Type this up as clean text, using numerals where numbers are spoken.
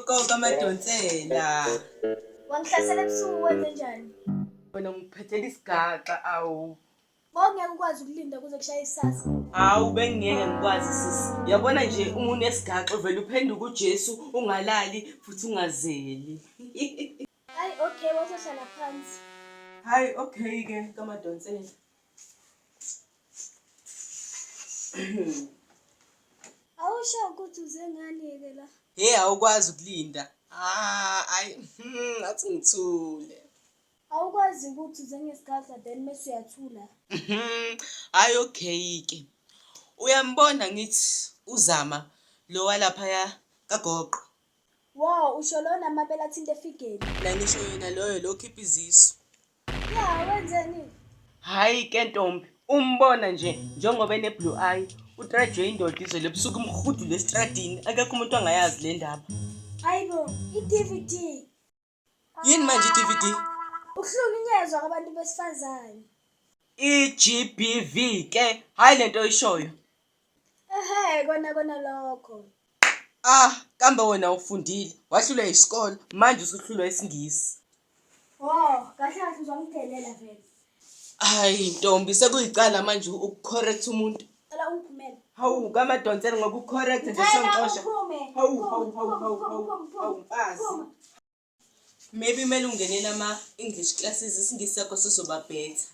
Go kamadonsela. Wangihlasela ebusuku wenze njani? Wena ngiphethela isigaxa awu. Bongeke ukwazi ukulinda kuze kushaye isasa. Hawu bengingeke ngikwazi sisi. Yabona nje uma unesigaxa uvela uphenduka uJesu ungalali futhi ungazeli. Hayi okay wozohlala phansi. Hayi okay ke kamadonsela. Awusho ukuthi uze ngani-ke la? Awukwazi ukulinda. Athi ngithule. Awukwazi ukuthi uze ngesigadla then mase uyathula. Hayi okay ke. Uyambona ngithi uzama lo walaphaya kagoqo. Wow, usho lo namabele athinte efigeni. La ngisho yena loyo lo khipha izisu. Ya, wenzeni? Hayi ke ntombi, umbona nje njengoba eneblue eye, utraje indoda izole ebusuku umhudule estradini, akekho umuntu angayazi le ndaba. Hayibo, i-DVD. Yini manje i-DVD? Ukuhlukunyezwa kwabantu besifazane. I-GBV ke, hayi lento oyishoyo. Ehhe, kona lokho. Kambe wena ufundile, wahlulwa isikole, manje usuhlulwa isingisi. Kahle kahle uzwangidelela vele. Hayi ntombi, sekuyicala manje ukucorrect umuntu. Cela ungiphumele. Hawu kamadonsela ngoba ucorrect nje siyongixosha. Hawu mfazi. Maybe kumele ungenele ama-English classes, isingisi sakho sizoba better.